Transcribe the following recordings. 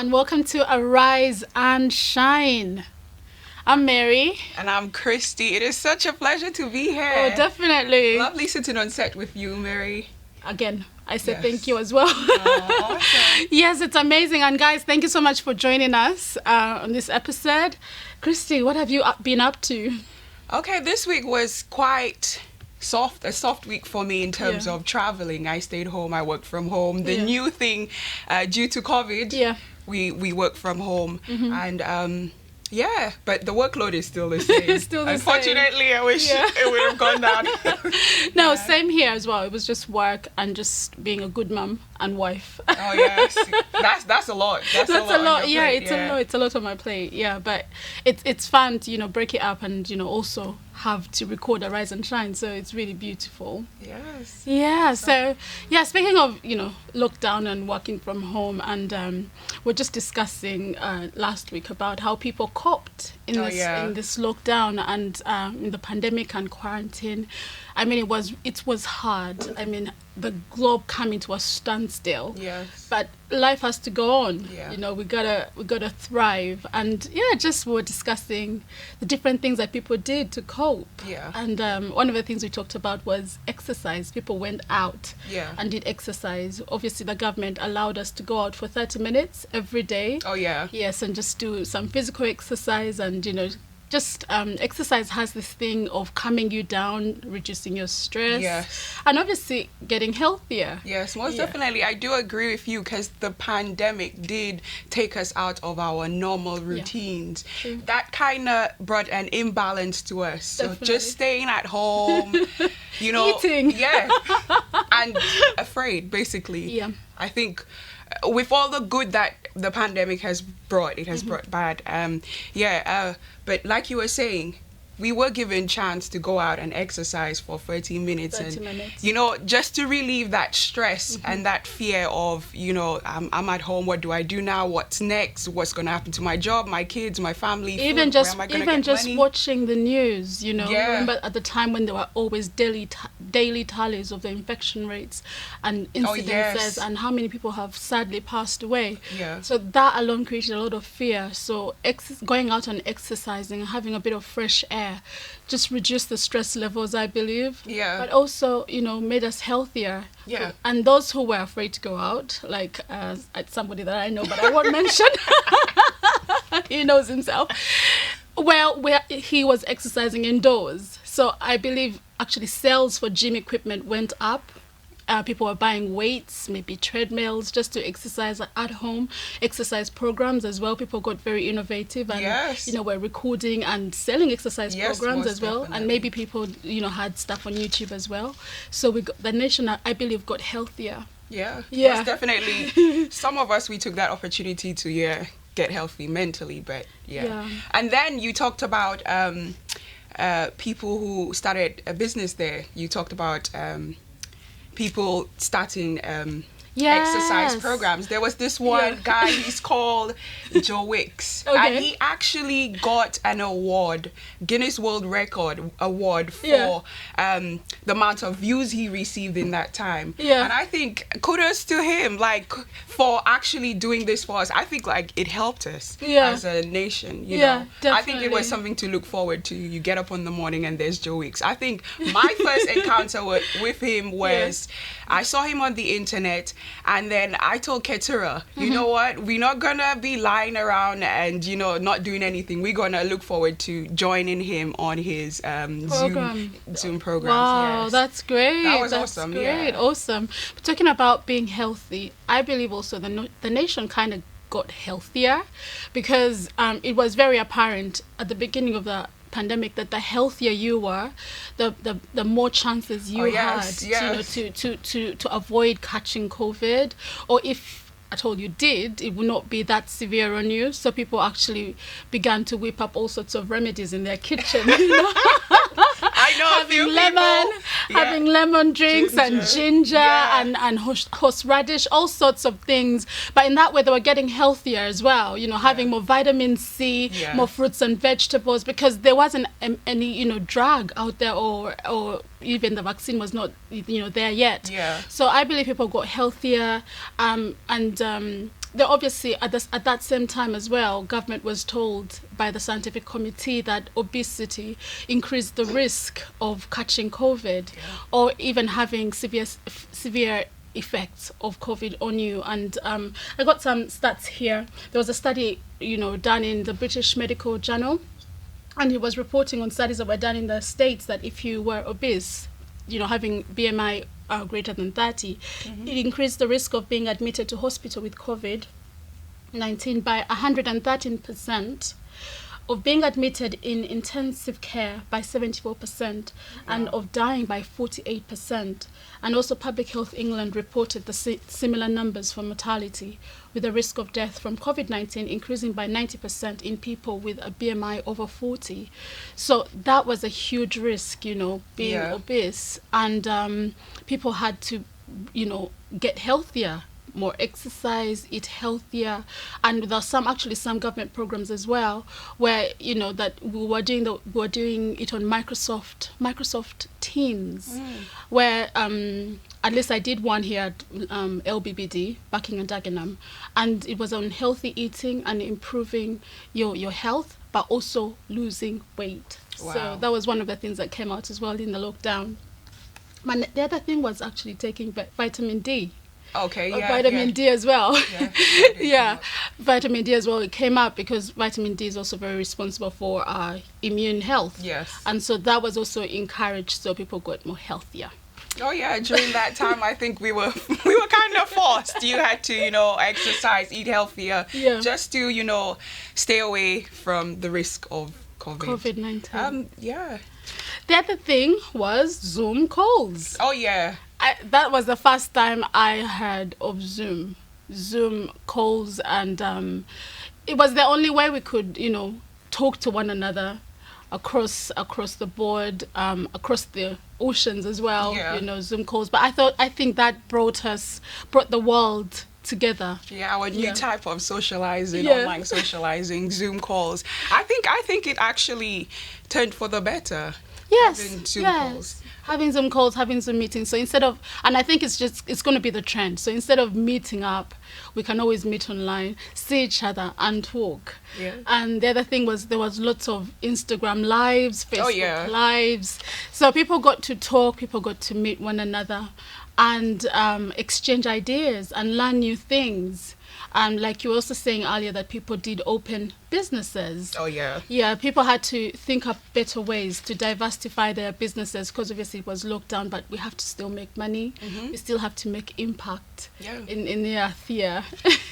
and welcome to Arise and Shine. I'm Mary. And I'm Kristie. It is such a pleasure to be here. Oh, definitely. Lovely sitting on set with you, Mary. Again, I said Yes. Thank you as well. Oh, awesome. Yes, it's amazing. And guys, thank you so much for joining us on this episode. Kristie, what have you been up to? Okay, this week was quite a soft week for me in terms of traveling. I stayed home, I worked from home. The new thing, due to COVID, we work from home. And but the workload is still the same. It's still the Unfortunately, same. I wish it would have gone down. No, same here as well. It was just work and just being a good mum and wife. Oh yes, that's a lot. That's a lot. Yeah, it's a lot. It's a lot on my plate. Yeah, but it's fun to break it up and also have to record Arise and Shine. So it's really beautiful. Yes. Yeah. So speaking of lockdown and working from home, and we're just discussing last week about how people coped in this lockdown and in the pandemic and quarantine. I mean, it was hard. I mean, the globe coming to a standstill. Yes. But life has to go on. Yeah. We gotta thrive. And just we were discussing the different things that people did to cope. Yeah. And one of the things we talked about was exercise. People went out and did exercise. Obviously, the government allowed us to go out for 30 minutes every day. Oh yeah. Yes, and just do some physical exercise and just exercise has this thing of calming you down, reducing your stress, and obviously getting healthier. Yes, most definitely. I do agree with you because the pandemic did take us out of our normal routines. True. That kind of brought an imbalance to us. Definitely. So just staying at home, Eating. and afraid, basically. Yeah. I think with all the good that the pandemic has brought, it has brought bad. But like you were saying, we were given chance to go out and exercise for 30 minutes. 30 minutes. Just to relieve that stress and that fear of, I'm at home, what do I do now? What's next? What's going to happen to my job, my kids, my family? Even food? just Where am I gonna get money? watching the news, Yeah. Remember at the time when there were always daily tallies of the infection rates and incidences and how many people have sadly passed away. Yeah. So that alone created a lot of fear. So going out and exercising and having a bit of fresh air just reduced the stress levels, I believe. Yeah. But also, made us healthier. Yeah. And those who were afraid to go out, like somebody that I know, but I won't mention. He knows himself. Well, he was exercising indoors. So I believe actually sales for gym equipment went up. People were buying weights, maybe treadmills, just to exercise at home. Exercise programs as well. People got very innovative and were recording and selling exercise programs as well. Definitely. And maybe people had stuff on YouTube as well. So the nation, I believe, got healthier. Yeah. Yeah. Most definitely. Some of us, we took that opportunity to get healthy mentally, but And then you talked about people who started a business there. You talked about people starting exercise programs. There was this one guy, he's called Joe Wicks, and he actually got an award, Guinness World Record award for the amount of views he received in that time. And I think kudos to him, for actually doing this for us. I think it helped us as a nation. Definitely. I think it was something to look forward to. You get up in the morning and there's Joe Wicks. I think my first encounter with him was I saw him on the internet, and then I told Ketura, you know what, we're not gonna be lying around and not doing anything. We're gonna look forward to joining him on his Zoom programs. Wow, that's great. That was that's awesome. Great, awesome. But talking about being healthy, I believe also the nation kind of got healthier because it was very apparent at the beginning of the pandemic that the healthier you were, the more chances you had to avoid catching COVID, or if at all you did, it would not be that severe on you. So people actually began to whip up all sorts of remedies in their kitchen. I know having lemon drinks and ginger and horseradish, all sorts of things. But in that way, they were getting healthier as well. Having more vitamin C, more fruits and vegetables, because there wasn't any drug out there, or even the vaccine was not there yet. So I believe people got healthier, and they obviously at that same time as well, government was told by the scientific committee that obesity increased the risk of catching COVID, or even having severe effects of COVID on you. And I got some stats here. There was a study, done in the British Medical Journal, and he was reporting on studies that were done in the States that if you were obese, having BMI greater than 30, it increased the risk of being admitted to hospital with COVID-19 by 113%, of being admitted in intensive care by 74%, and of dying by 48%. And also Public Health England reported the similar numbers for mortality, with the risk of death from COVID-19 increasing by 90% in people with a BMI over 40. So that was a huge risk, being obese. And people had to, get healthier, more exercise, eat healthier. And there are some government programs as well where that we were doing it on Microsoft Teams, where at least I did one here at LBBD, Buckingham Dagenham, and it was on healthy eating and improving your health, but also losing weight. Wow. So that was one of the things that came out as well in the lockdown. And the other thing was actually taking vitamin D. Okay, yeah. Vitamin D as well. Yeah, vitamin D as well. It came up because vitamin D is also very responsible for immune health. Yes. And so that was also encouraged, so people got more healthier. Oh yeah, during that time I think we were kind of forced. You had to, exercise, eat healthier, just to, stay away from the risk of COVID-19. Yeah. The other thing was Zoom calls. Oh yeah. That was the first time I heard of Zoom calls, and it was the only way we could, talk to one another across the board, across the oceans as well. Zoom calls. But I think that brought the world together. Yeah, our new type of socializing, online socializing, Zoom calls. I think it actually turned for the better. Yes, having Zoom calls. Having Zoom calls, having Zoom meetings. So and I think it's going to be the trend. So instead of meeting up, we can always meet online, see each other and talk. Yeah. And the other thing was there was lots of Instagram lives, Facebook lives. So people got to talk, people got to meet one another and exchange ideas and learn new things. Like you were also saying earlier, that people did open businesses. Oh, yeah. Yeah, people had to think up better ways to diversify their businesses, because obviously it was locked down, but we have to still make money. We still have to make impact in the earth here.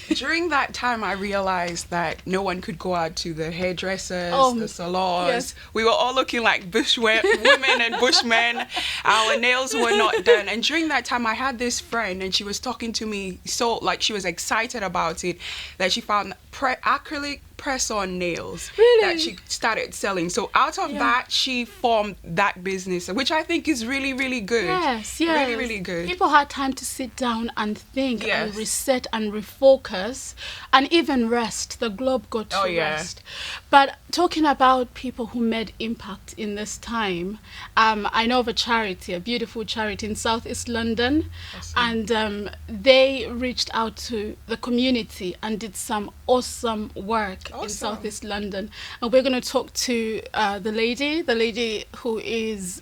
During that time, I realized that no one could go out to the hairdressers, the salons. Yes. We were all looking like women and bushmen. Our nails were not done. And during that time, I had this friend, and she was talking to me she was excited about it, that she found acrylic press-on nails that she started selling. So out of that, she formed that business, which I think is really, really good. Yes. Really, really good. People had time to sit down and think and reset and refocus and even rest. The globe got to rest. But talking about people who made impact in this time, I know of a charity, a beautiful charity in Southeast London. Awesome. And they reached out to the community and did some awesome work in Southeast London. And we're going to talk to the lady who is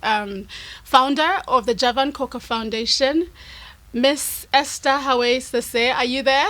founder of the Javan Coca Foundation, Miss Esther Hawaii-Sese. Are you there?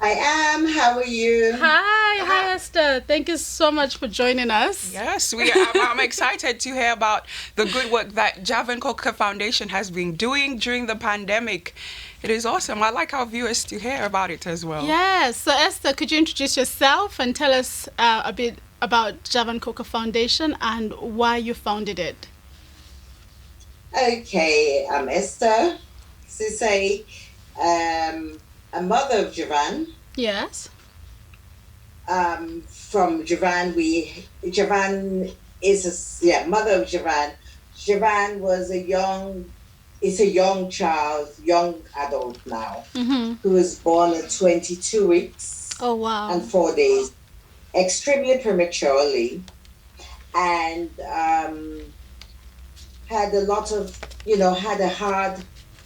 I am. How are you? Hi Esther. Thank you so much for joining us. Yes, I'm excited to hear about the good work that Javan Coca Foundation has been doing during the pandemic. It is awesome. I'd like our viewers to hear about it as well. Yes. So Esther, could you introduce yourself and tell us a bit about Javan Coca Foundation and why you founded it? Okay, I'm Esther Sise, a mother of Javan. Yes. From Javan, Javan is mother of Javan. Javan was a young child, young adult now, who was born at 22 weeks. Oh, wow. And 4 days, extremely prematurely, and had a lot of, had a hard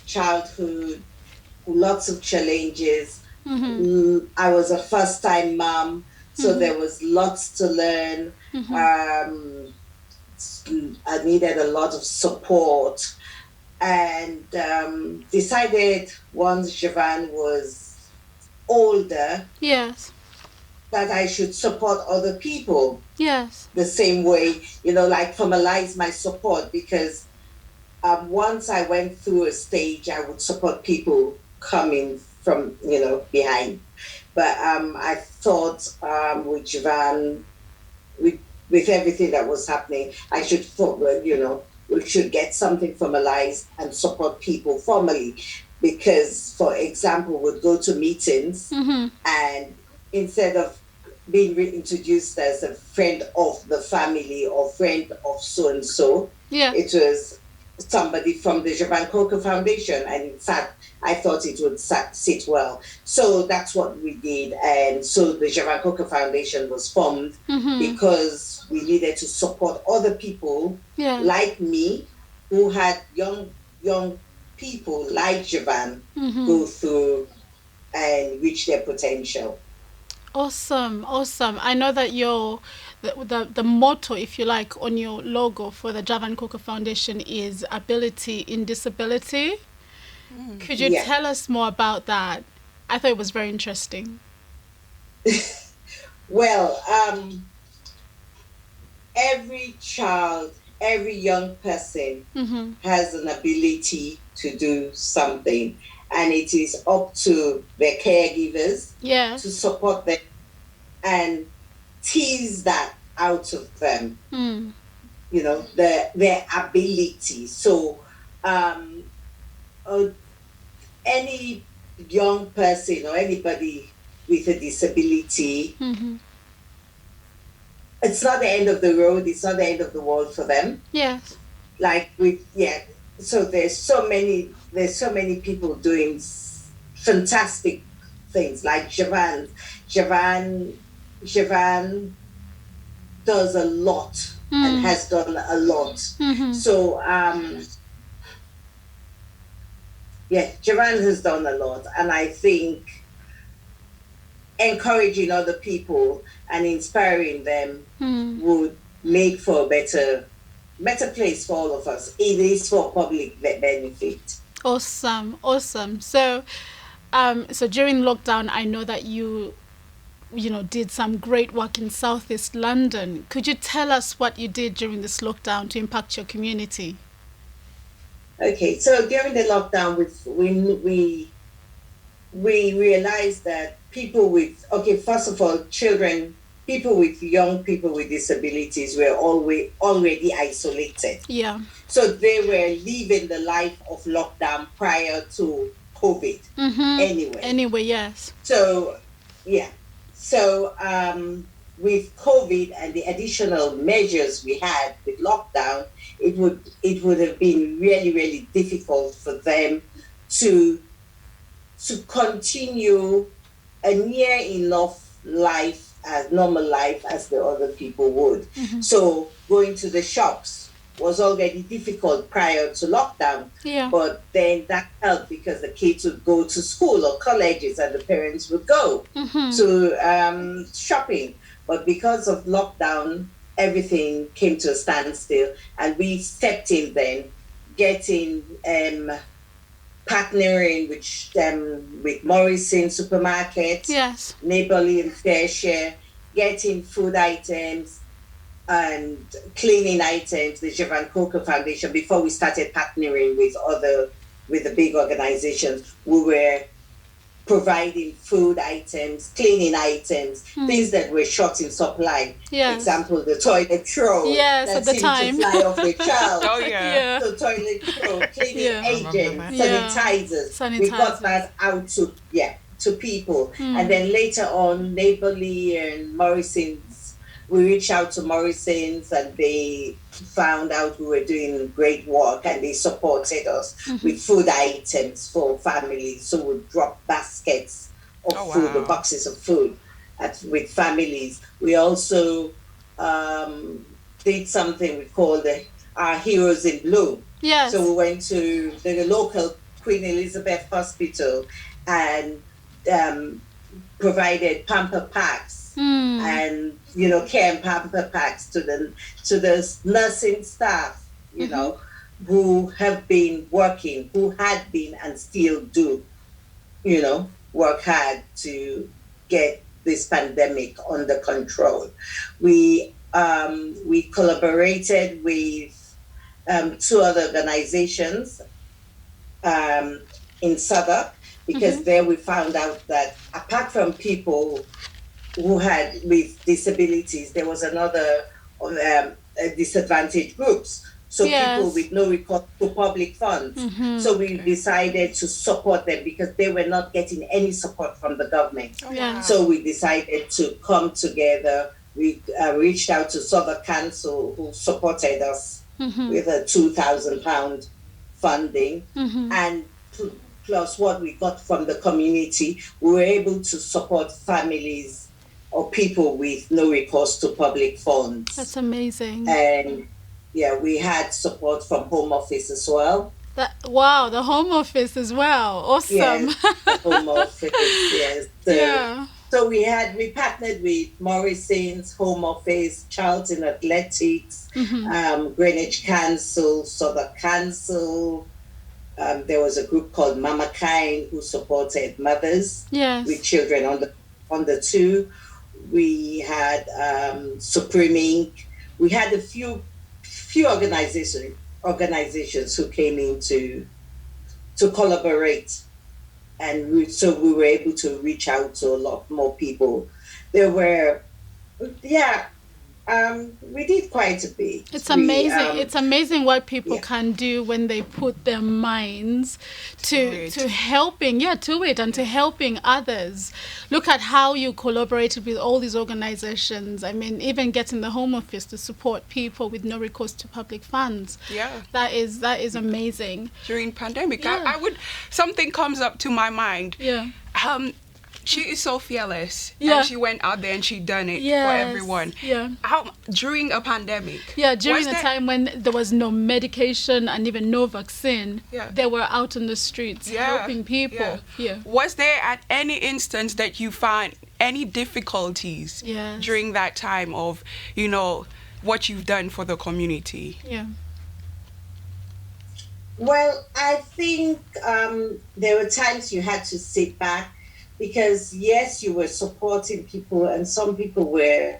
childhood, lots of challenges, I was a first-time mom, so there was lots to learn. I needed a lot of support, and decided once Javan was older, Yes. that I should support other people Yes. the same way, like formalize my support, because once I went through a stage, I would support people coming from, behind. But I thought with Javan, with, with everything that was happening, I should thought, well, we should get something formalized and support people formally. Because, for example, we'd go to meetings, and instead of being reintroduced as a friend of the family or friend of so and so, it was somebody from the Javan Coca Foundation, and in fact, I thought it would sit well. So that's what we did, and so the Javan Coca Foundation was formed because we needed to support other people like me, who had young people like Javan go through and reach their potential. Awesome. I know that the motto, if you like, on your logo for the Javan Coca Foundation is ability in disability. Could you tell us more about that? I thought it was very interesting. Well, every child, every young person has an ability to do something, and it is up to their caregivers to support them and tease that out of them, their ability. So any young person or anybody with a disability, it's not the end of the road, it's not the end of the world for them. Yes. So there's so many people doing fantastic things, like Javan. Javan does a lot and has done a lot. So Javan has done a lot, and I think encouraging other people and inspiring them would make for a better place for all of us. It is for public benefit. Awesome. So during lockdown, I know that you did some great work in Southeast London. Could you tell us what you did during this lockdown to impact your community? Okay, so during the lockdown, we realized that first of all, young people with disabilities were already isolated. Yeah. So they were living the life of lockdown prior to COVID. Anyway, yes. So, with COVID and the additional measures we had with lockdown, it would have been really, really difficult for them to continue a near enough life, as normal life as the other people would. So going to the shops was already difficult prior to lockdown. Yeah. But then that helped because the kids would go to school or colleges and the parents would go to shopping. But because of lockdown, everything came to a standstill, and we stepped in then, getting partnering with Morrison supermarkets, yes, Neighborly and Fair Share, getting food items and cleaning items, the Javan Coca Foundation. Before we started partnering with the big organizations, we were providing food items, cleaning items, things that were short in supply. Yes. Example, the toilet roll. Yes, that at the seemed time. to fly off the shelves. Oh, yeah. So toilet roll, cleaning agents, sanitizers. We got that out to people. And then later on, Neighborly and Morrison's, we reached out to Morrison's, and they found out we were doing great work, and they supported us with food items for families. So we dropped baskets of food, or boxes of food with families. We also did something we called our Heroes in Blue. Yes. So we went to the local Queen Elizabeth Hospital and provided pamper packs and care and pamper packs to the nursing staff, who have been working, who had been and still do, work hard to get this pandemic under control. We collaborated with 2 other organizations in Southwark, because there we found out that apart from people who had with disabilities, there was another disadvantaged groups. So people with no recourse to public funds. So we decided to support them because they were not getting any support from the government. So we decided to come together. We reached out to Southwark Council, who supported us with a £2,000 funding, and plus what we got from the community, we were able to support families or people with no recourse to public funds. That's amazing. And we had support from Home Office as well. Wow, the Home Office as well. Awesome. Yes, the Home Office, yes. So we partnered with Morrison's, Home Office, Charlton Athletics, Greenwich Council, Southwark Council. There was a group called Mama Kind who supported mothers with children under 2. We had Supreme Inc. We had a few organizations who came in to collaborate, and so we were able to reach out to a lot more people. There were, we did quite a bit. It's amazing. It's amazing what people can do when they put their minds to helping, to it, and to helping others. Look at how you collaborated with all these organizations. I mean, even getting the Home Office to support people with no recourse to public funds. Yeah, that is amazing. During pandemic, something comes up to my mind. She is so fearless, and she went out there and she done it for everyone. During a pandemic. During the time when there was no medication and even no vaccine, they were out on the streets helping people. Was there at any instance that you found any difficulties during that time of, what you've done for the community? Well, I think there were times you had to sit back, because you were supporting people, and some people were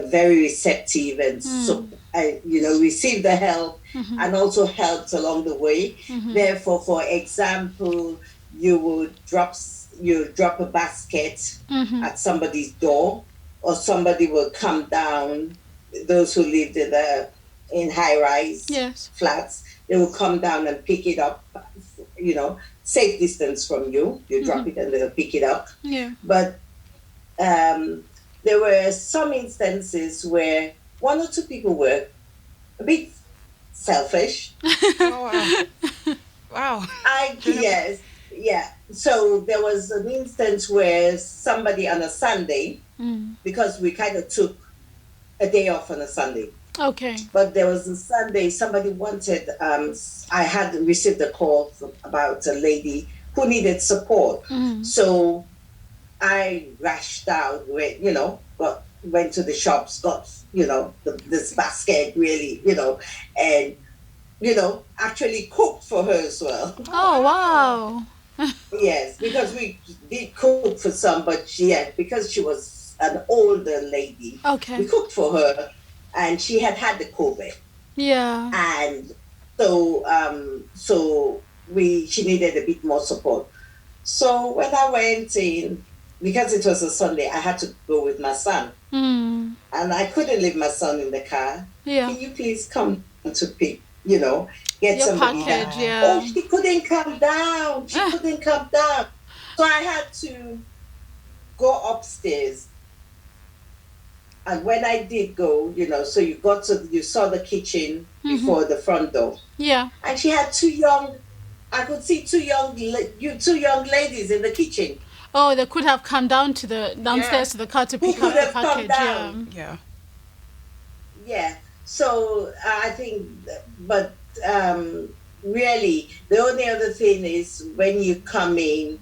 very receptive and received the help and also helped along the way. Therefore, for example, you would drop a basket at somebody's door, or somebody will come down. Those who lived in high-rise flats, they will come down and pick it up, safe distance from you. You drop it and they'll pick it up. But there were some instances where 1 or 2 people were a bit selfish. Wow. So there was an instance where somebody on a Sunday, because we kind of took a day off on a Sunday. Okay. But there was a Sunday, somebody wanted, I had received a call about a lady who needed support. So I rushed out, went to the shops, got, this basket really, and, actually cooked for her as well. Oh, wow. Yes, because we did cook for some, but because she was an older lady, we cooked for her. And she had the COVID. And so she needed a bit more support. So when I went in, because it was a Sunday, I had to go with my son. And I couldn't leave my son in the car. Can you please come to pick, get your somebody package, down? Oh, she couldn't come down. So I had to go upstairs. And when I did go, so you saw the kitchen before the front door. And she had I could see two young ladies in the kitchen. Oh, they could have come down to downstairs to the car to pick up the package. So I think, but really, the only other thing is when you come in,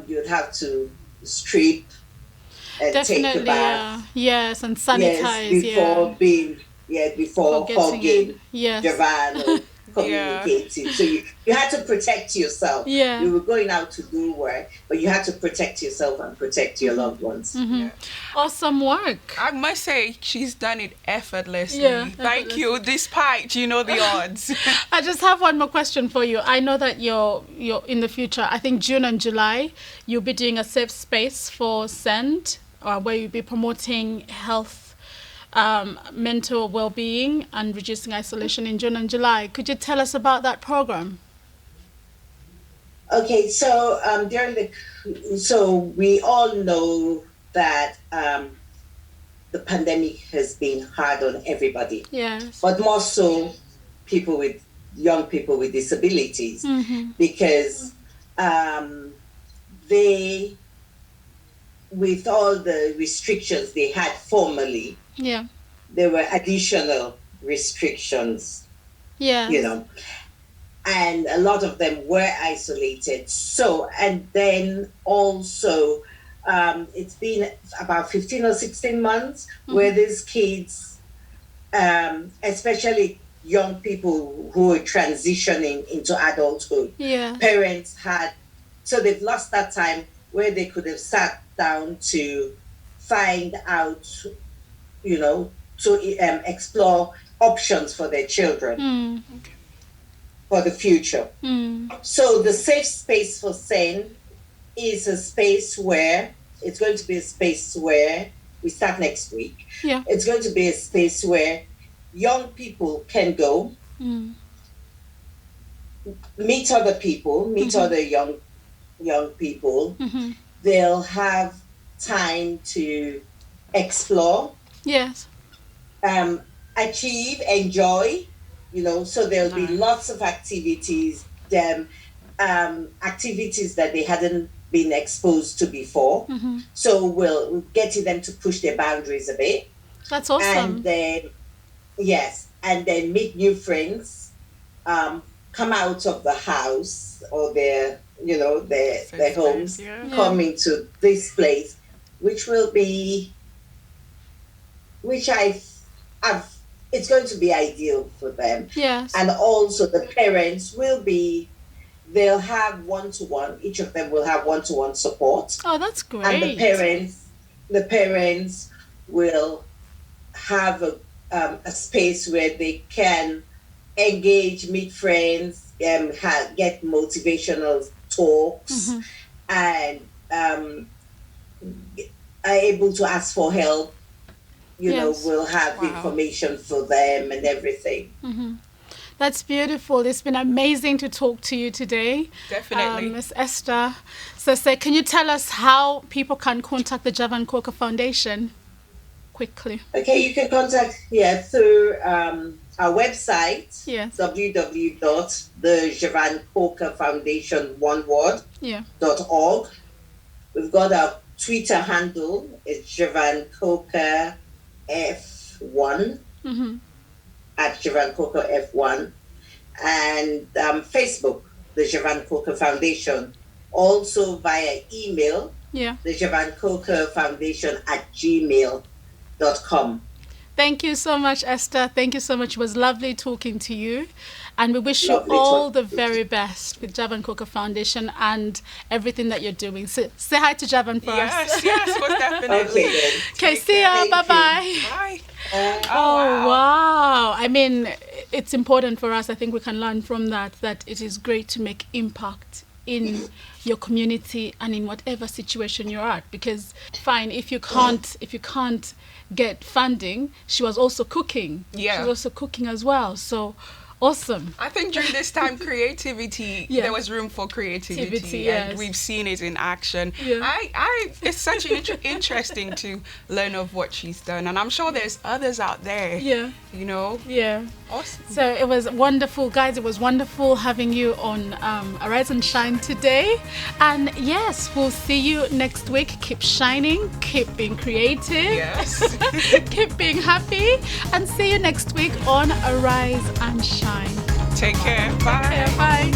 you'd have to strip and Definitely, take a bath. yes, and sanitize, before hugging yes. Javan or communicating. So you had to protect yourself. Yeah. You were going out to do work, but you had to protect yourself and protect your loved ones. Awesome work. I must say, she's done it effortlessly. Thank you, despite, the odds. I just have one more question for you. I know that you're in the future, I think June and July, you'll be doing a safe space for SEND, where you'll be promoting health, mental well-being and reducing isolation in June and July. Could you tell us about that program? Okay, so so we all know that the pandemic has been hard on everybody. Yes. But more so young people with disabilities, because they, with all the restrictions they had formerly, there were additional restrictions. Yeah. And a lot of them were isolated. So, and then also, it's been about 15 or 16 months where these kids, especially young people who are transitioning into adulthood, parents so they've lost that time where they could have sat down to find out, to explore options for their children for the future. So the safe space for SEN is a space where it's going to be a space where we start next week. Yeah. It's going to be a space where young people can go, meet other people, meet other young people. They'll have time to explore. Yes. Achieve, enjoy, so there'll be lots of activities, activities that they hadn't been exposed to before. So we'll getting them to push their boundaries a bit. That's awesome. And then, and then meet new friends, come out of the house or their homes, come into this place, which it's going to be ideal for them. Yes. And also the parents they'll have one-to-one, each of them will have one-to-one support. Oh, that's great. And the parents will have a space where they can engage, meet friends, get motivational talks, and are able to ask for help. We'll have information for them and everything. That's beautiful. It's been amazing to talk to you today. Definitely. Ms. Esther. So, can you tell us how people can contact the Javan Coker Foundation? Quickly. Okay, you can contact through our website, www.thejavancokerfoundation.org. We've got our Twitter handle, it's Javan Coker F1 at Javan Coker F1, and Facebook, the Javan Coker Foundation. Also via email, the Javan Coker Foundation at gmail.com. Thank you so much, Esther. Thank you so much. It was lovely talking to you. And we wish you all the very best with Javan Coker Foundation and everything that you're doing. So, say hi to Javan for us. Yes, most definitely. Okay, see ya. Bye-bye. Bye. Oh, wow. I mean, it's important for us. I think we can learn from that it is great to make impact in your community and in whatever situation you're at. Because, fine, if you can't get funding, she was also cooking. Yeah. She was also cooking as well. So, awesome. I think during this time, creativity, there was room for creativity, and we've seen it in action. Yeah. It's such interesting to learn of what she's done, and I'm sure there's others out there. Yeah. Yeah. Awesome. So it was wonderful, guys. It was wonderful having you on Arise and Shine today. And yes, we'll see you next week. Keep shining, keep being creative, yes, keep being happy, and see you next week on Arise and Shine. Take care. Bye. Take care. Bye.